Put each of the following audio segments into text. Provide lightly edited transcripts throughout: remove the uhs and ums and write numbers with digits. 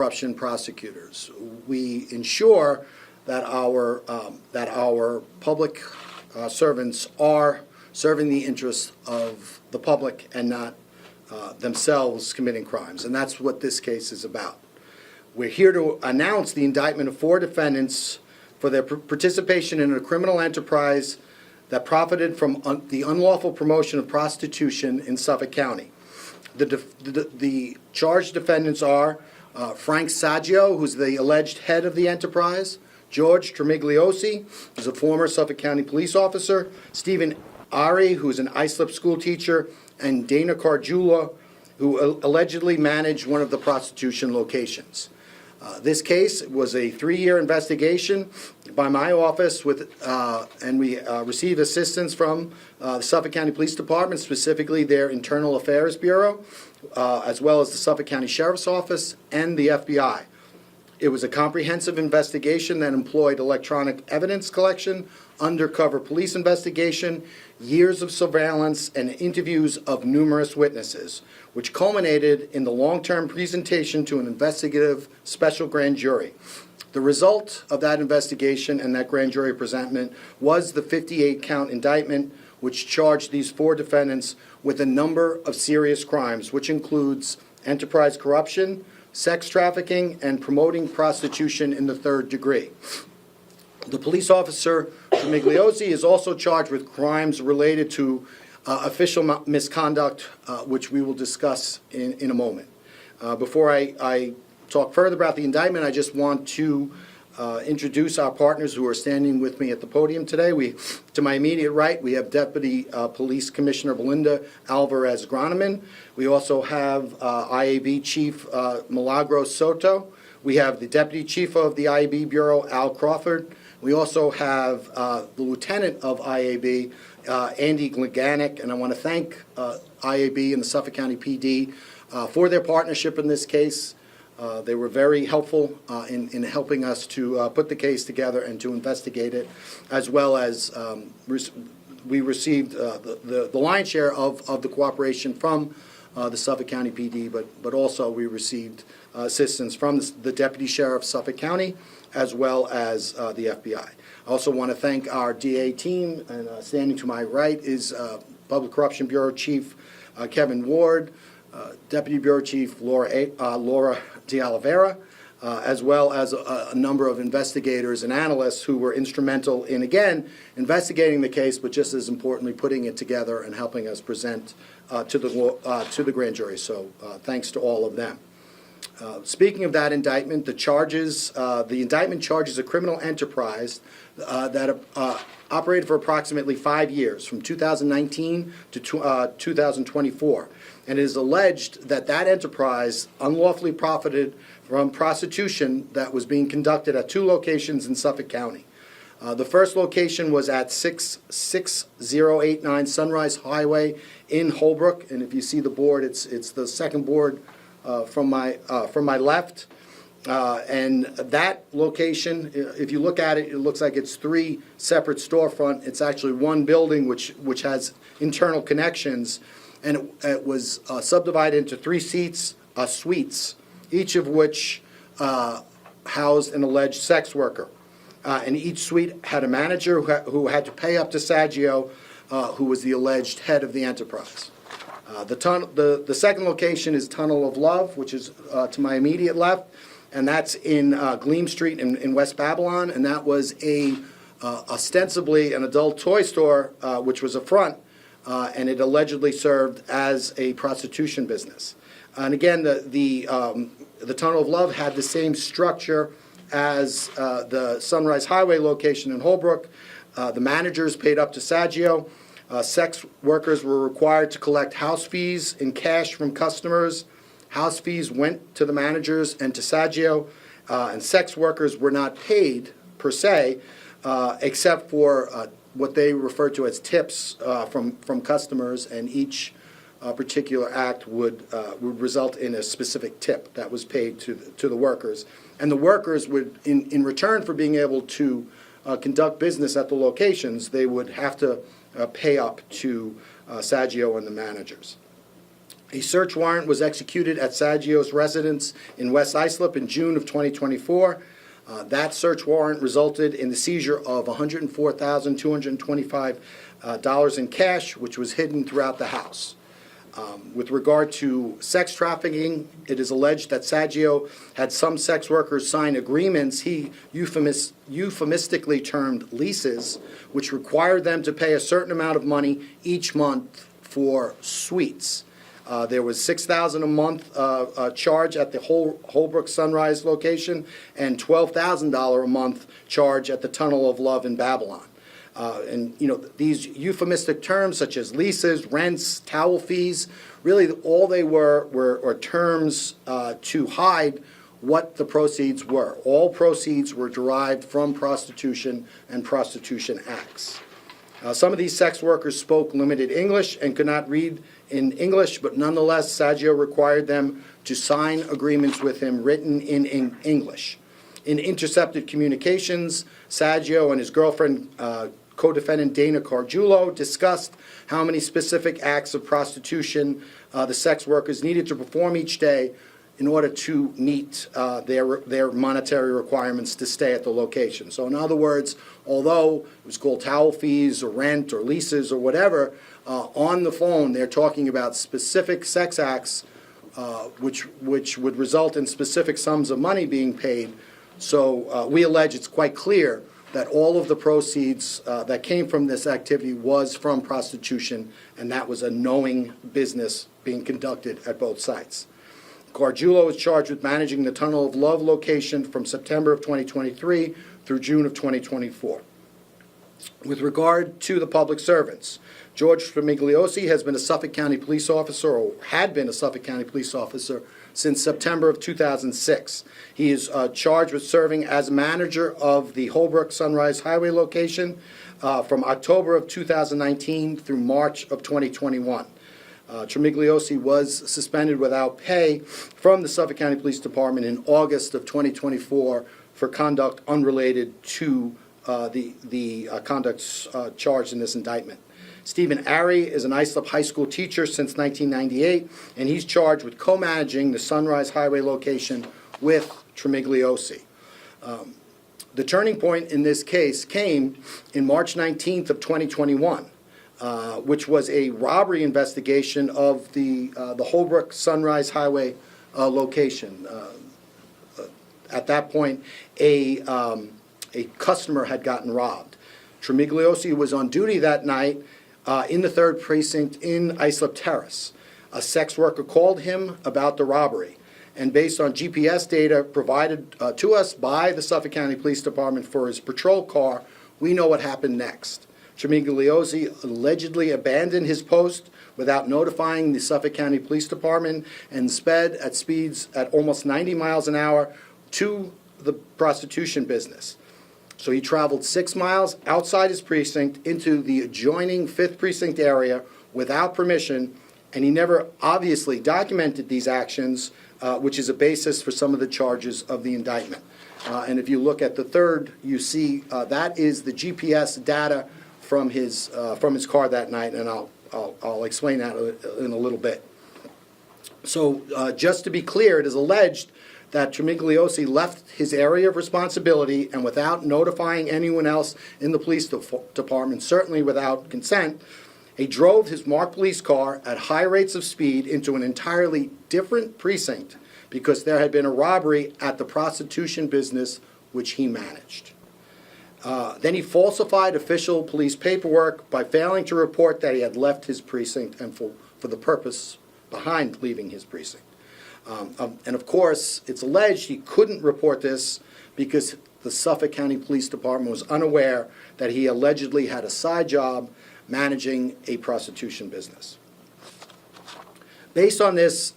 corruption prosecutors. We ensure that our public servants are serving the interests of the public and not themselves committing crimes, and that's what this case is about. We're here to announce the indictment of 4 defendants for their participation in a criminal enterprise that profited from the unlawful promotion of prostitution in Suffolk County. The charged defendants are Frank Saggio, who's the alleged head of the enterprise, George Tremigliosi, who's a former Suffolk County police officer, Stephen Ari, who's an Islip school teacher, and Dana Cardula, who allegedly managed one of the prostitution locations. This case was a 3-year investigation by my office, and we received assistance from the Suffolk County Police Department, specifically their Internal Affairs Bureau, as well as the Suffolk County Sheriff's Office and the FBI. It was a comprehensive investigation that employed electronic evidence collection, undercover police investigation, years of surveillance, and interviews of numerous witnesses, which culminated in the long-term presentation to an investigative special grand jury. The result of that investigation and that grand jury presentment was the 58-count indictment, which charged these 4 defendants with a number of serious crimes, which includes enterprise corruption, sex trafficking, and promoting prostitution in the 3rd degree. The police officer, Tremigliosi, is also charged with crimes related to official misconduct, which we will discuss in a moment. Before I talk further about the indictment, I just want to introduce our partners who are standing with me at the podium today. To my immediate right, we have Deputy Police Commissioner Belinda Alvarez-Groneman. We also have IAB Chief Milagros Soto. We have the Deputy Chief of the IAB Bureau, Al Crawford. We also have the Lieutenant of IAB, Andy Gliganic, and I want to thank IAB and the Suffolk County PD for their partnership in this case. They were very helpful in helping us to put the case together and to investigate it, as well as we received the lion's share of the cooperation from the Suffolk County PD, but also we received assistance from the Deputy Sheriff of Suffolk County, as well as the FBI. I also want to thank our DA team, and standing to my right is Public Corruption Bureau Chief Kevin Ward, Deputy Bureau Chief Laura De Oliveira, as well as a number of investigators and analysts who were instrumental in, again, investigating the case, but just as importantly, putting it together and helping us present to the grand jury. So thanks to all of them. Speaking of that indictment, the indictment charges a criminal enterprise that operated for approximately 5 years, from 2019 to 2024. And it is alleged that that enterprise unlawfully profited from prostitution that was being conducted at 2 locations in Suffolk County. The first location was at 66089 Sunrise Highway in Holbrook, and if you see the board, it's the second board from my left. And that location, if you look at it, it looks like it's 3 separate storefront. It's actually one building which has internal connections, and it was subdivided into 3 suites, each of which housed an alleged sex worker. And each suite had a manager who had to pay up to Saggio, who was the alleged head of the enterprise. The second location is Tunnel of Love, which is to my immediate left, and that's in Gleam Street in West Babylon, and that was ostensibly an adult toy store, which was a front, and it allegedly served as a prostitution business. And again, the Tunnel of Love had the same structure as the Sunrise Highway location in Holbrook. The managers paid up to Saggio. Sex workers were required to collect house fees in cash from customers. House fees went to the managers and to Saggio, and sex workers were not paid per se, except for what they refer to as tips from customers, and each particular act would result in a specific tip that was paid to the workers. And the workers would, in return for being able to conduct business at the locations, they would have to pay up to Saggio and the managers. A search warrant was executed at Saggio's residence in West Islip in June of 2024. That search warrant resulted in the seizure of $104,225 in cash, which was hidden throughout the house. With regard to sex trafficking, it is alleged that Saggio had some sex workers sign agreements he euphemistically termed leases, which required them to pay a certain amount of money each month for suites. There was $6,000 a month charge at the Holbrook Sunrise location and $12,000 a month charge at the Tunnel of Love in Babylon. And, these euphemistic terms such as leases, rents, towel fees, really all they were terms to hide what the proceeds were. All proceeds were derived from prostitution and prostitution acts. Some of these sex workers spoke limited English and could not read in English, but nonetheless, Saggio required them to sign agreements with him written in English. In intercepted communications, Saggio and his girlfriend, co-defendant Dana Cargiulo, discussed how many specific acts of prostitution the sex workers needed to perform each day in order to meet their monetary requirements to stay at the location. So in other words, although it was called towel fees or rent or leases or whatever, on the phone they're talking about specific sex acts which would result in specific sums of money being paid. So we allege it's quite clear that all of the proceeds that came from this activity was from prostitution, and that was a knowing business being conducted at both sites. Cargiulo is charged with managing the Tunnel of Love location from September of 2023 through June of 2024. With regard to the public servants, George Tremigliosi has been a Suffolk County police officer, or had been a Suffolk County police officer, since September of 2006. He is charged with serving as manager of the Holbrook Sunrise Highway location from October of 2019 through March of 2021. Tremigliosi was suspended without pay from the Suffolk County Police Department in August of 2024 for conduct unrelated to the conduct charged in this indictment. Stephen Arey is an Islip High School teacher since 1998, and he's charged with co-managing the Sunrise Highway location with Tremigliosi. The turning point in this case came in March 19th of 2021. Which was a robbery investigation of the Holbrook Sunrise Highway location. At that point, a customer had gotten robbed. Tremigliosi was on duty that night in the 3rd Precinct in Islip Terrace. A sex worker called him about the robbery, and based on GPS data provided to us by the Suffolk County Police Department for his patrol car, we know what happened next. Tremigliosi allegedly abandoned his post without notifying the Suffolk County Police Department and sped at speeds at almost 90 miles an hour to the prostitution business. So he traveled 6 miles outside his precinct into the adjoining 5th Precinct area without permission, and he never obviously documented these actions, which is a basis for some of the charges of the indictment. And if you look at the third, you see that is the GPS data from his car that night, and I'll explain that in a little bit. So just to be clear, it is alleged that Tremigliosi left his area of responsibility and without notifying anyone else in the police department, certainly without consent, he drove his marked police car at high rates of speed into an entirely different precinct because there had been a robbery at the prostitution business which he managed. Then he falsified official police paperwork by failing to report that he had left his precinct and for the purpose behind leaving his precinct. And of course, it's alleged he couldn't report this because the Suffolk County Police Department was unaware that he allegedly had a side job managing a prostitution business. Based on this,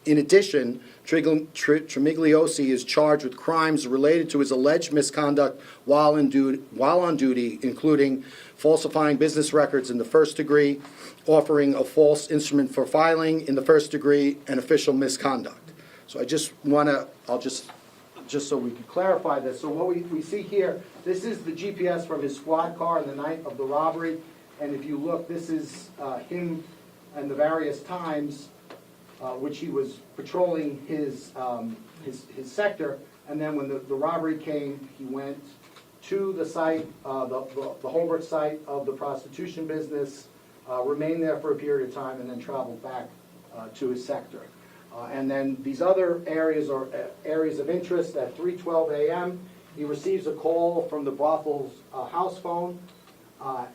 in addition, Tremigliosi is charged with crimes related to his alleged misconduct while on duty, including falsifying business records in the 1st degree, offering a false instrument for filing in the 1st degree, and official misconduct. So I just want to, just so we can clarify this. So what we see here, this is the GPS from his squad car on the night of the robbery, and if you look, this is him and the various times which he was patrolling his sector. And then when the robbery came, he went to the site, the Holbrook site of the prostitution business, remained there for a period of time, and then traveled back to his sector. And then these other areas are areas of interest. At 3:12 a.m., he receives a call from the brothel's house phone.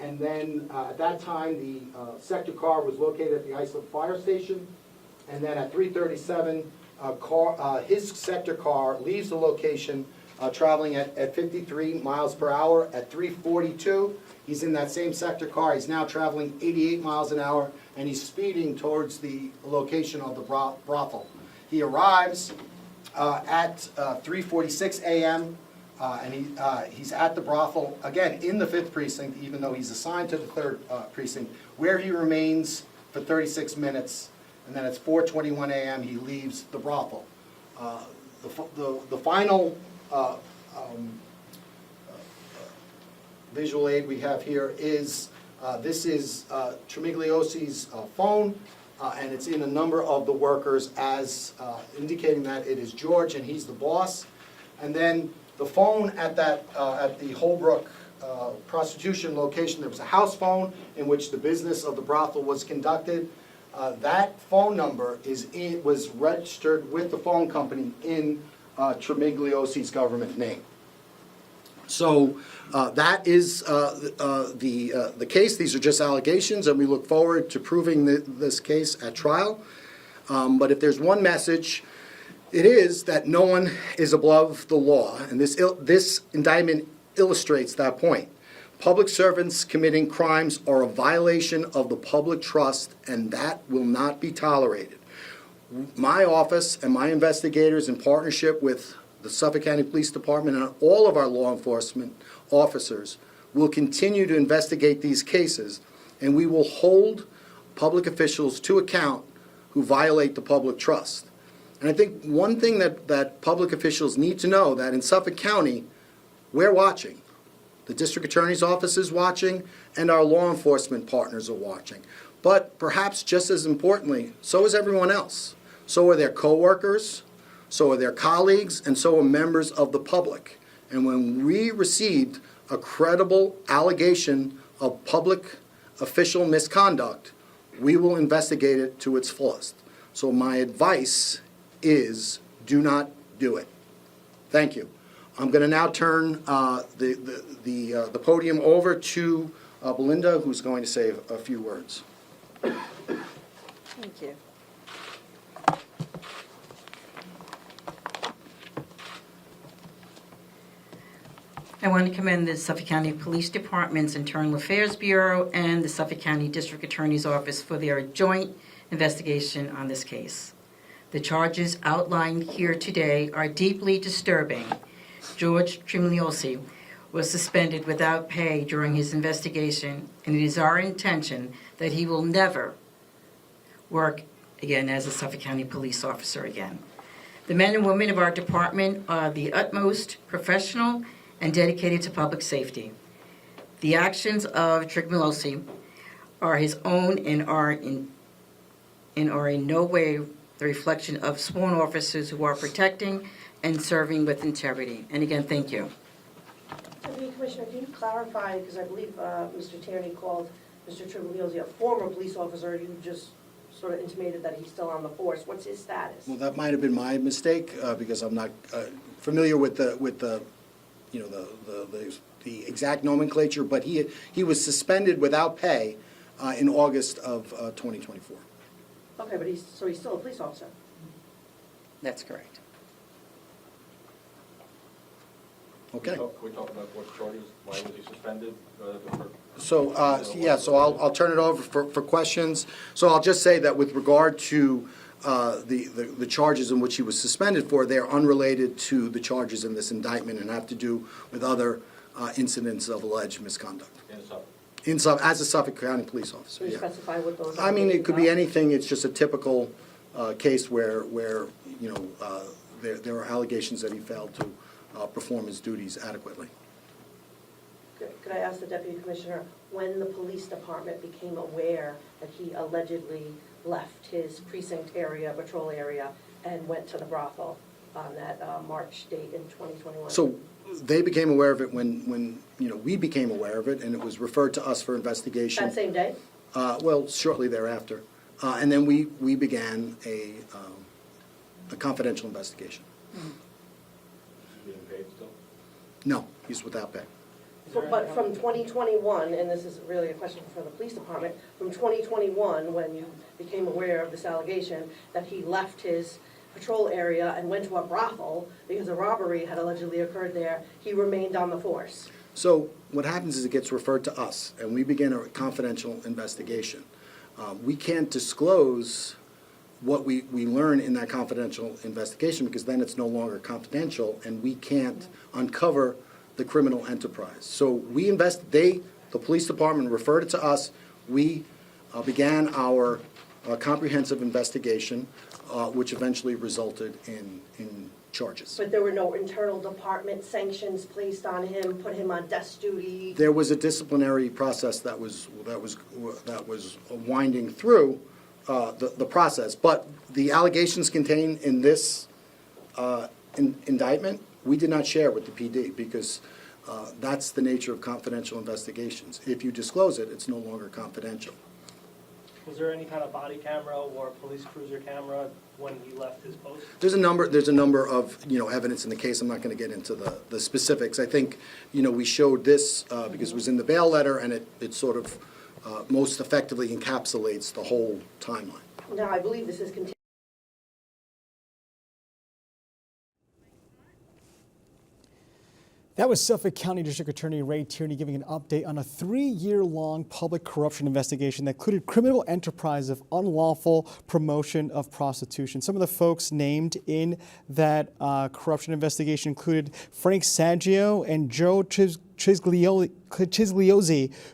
And then at that time, the sector car was located at the Islip Fire Station. And then at 3:37, his sector car leaves the location, traveling at 53 miles per hour. At 3:42, he's in that same sector car. He's now traveling 88 miles an hour, and he's speeding towards the location of the brothel. He arrives at 3:46 a.m., and he's at the brothel, again, in the 5th precinct, even though he's assigned to the 3rd precinct, where he remains for 36 minutes, and then at 4:21 a.m. he leaves the brothel. The final visual aid we have here is, this is Tremigliosi's phone, and it's in a number of the workers as indicating that it is George and he's the boss. And then the phone at the Holbrook prostitution location, there was a house phone in which the business of the brothel was conducted. That phone number was registered with the phone company in Tremigliosi's government name. So that is the case. These are just allegations, and we look forward to proving this case at trial. But if there's one message, it is that no one is above the law, and this indictment illustrates that point. Public servants committing crimes are a violation of the public trust, and that will not be tolerated. My office and my investigators, in partnership with the Suffolk County Police Department and all of our law enforcement officers, will continue to investigate these cases, and we will hold public officials to account who violate the public trust. And I think one thing that public officials need to know, that in Suffolk County, we're watching. The district attorney's office is watching, and our law enforcement partners are watching. But perhaps just as importantly, so is everyone else. So are their coworkers, so are their colleagues, and so are members of the public. And when we received a credible allegation of public official misconduct, we will investigate it to its fullest. So my advice is, do not do it. Thank you. I'm going to now turn the podium over to Belinda, who's going to say a few words. Thank you. I want to commend the Suffolk County Police Department's Internal Affairs Bureau and the Suffolk County District Attorney's Office for their joint investigation on this case. The charges outlined here today are deeply disturbing. George Tremigliosi was suspended without pay during his investigation, and it is our intention that he will never work again as a Suffolk County police officer again. The men and women of our department are the utmost professional and dedicated to public safety. The actions of Tremigliosi are his own and are in no way the reflection of sworn officers who are protecting and serving with integrity. And again, thank you. Deputy Commissioner, can you clarify, because I believe Mr. Tierney called Mr. Tremigliosi a former police officer. You just sort of intimated that he's still on the force. What's his status? Well, that might have been my mistake because I'm not familiar with the exact nomenclature, but he was suspended without pay in August of 2024. Okay, but he's still a police officer. That's correct. Okay. Can we talk about what charges, why was he suspended? So I'll turn it over for questions. So I'll just say that with regard to the charges in which he was suspended for, they're unrelated to the charges in this indictment and have to do with other incidents of alleged misconduct. As a Suffolk County police officer. Can you specify what those are? I mean, it could be anything. It's just a typical case where there are allegations that he failed to perform his duties adequately. Could I ask the Deputy Commissioner, when the police department became aware that he allegedly left his precinct area, patrol area, and went to the brothel on that March date in 2021. So they became aware of it when we became aware of it, and it was referred to us for investigation. That same day? Well, shortly thereafter. And then we began a confidential investigation. Is he being paid still? No, he's without pay. But from 2021, and this is really a question for the police department, from 2021, when you became aware of this allegation that he left his patrol area and went to a brothel because a robbery had allegedly occurred there, he remained on the force. So what happens is it gets referred to us, and we begin a confidential investigation. We can't disclose what we learn in that confidential investigation, because then it's no longer confidential, and we can't uncover the criminal enterprise. So the police department referred it to us. We began our comprehensive investigation, which eventually resulted in charges. But there were no internal department sanctions placed on him, put him on desk duty? There was a disciplinary process that was winding through the process, but the allegations contained in this indictment, we did not share with the PD, because that's the nature of confidential investigations. If you disclose it, it's no longer confidential. Was there any kind of body camera or police cruiser camera when he left his post? There's a number of evidence in the case. I'm not going to get into the specifics. I think we showed this because it was in the bail letter, and it sort of most effectively encapsulates the whole timeline. Now, I believe this is continuing. That was Suffolk County District Attorney Ray Tierney giving an update on a 3-year-long public corruption investigation that included criminal enterprise of unlawful promotion of prostitution. Some of the folks named in that corruption investigation included Frank Saggio and Joe Chigliozzi,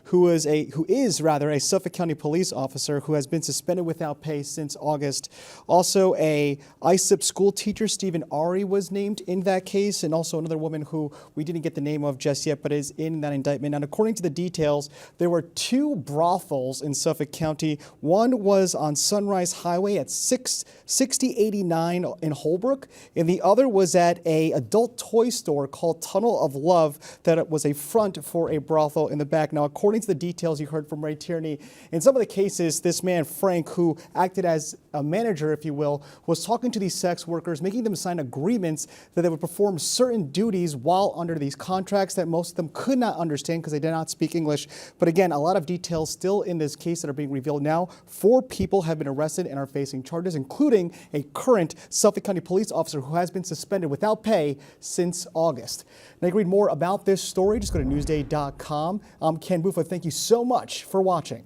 who is a Suffolk County police officer who has been suspended without pay since August. Also, a ISIP school teacher, Stephen Ari, was named in that case, and also another woman who we didn't get the name of just yet, but is in that indictment. And according to the details, there were 2 brothels in Suffolk County. One was on Sunrise Highway at 6089 in Holbrook, and the other was at a adult toy store called Tunnel of Love that was a front for a brothel in the back. Now, according to the details you heard from Ray Tierney, in some of the cases, this man, Frank, who acted as a manager, if you will, was talking to these sex workers, making them sign agreements that they would perform certain duties while under these contracts that most of them could not understand because they did not speak English. But again, a lot of details still in this case that are being revealed now. 4 people have been arrested and are facing charges, including a current Suffolk County police officer who has been suspended without pay since August. Now, you can read more about this story. Just go to Newsday.com. I'm Ken Buffa. Thank you so much for watching.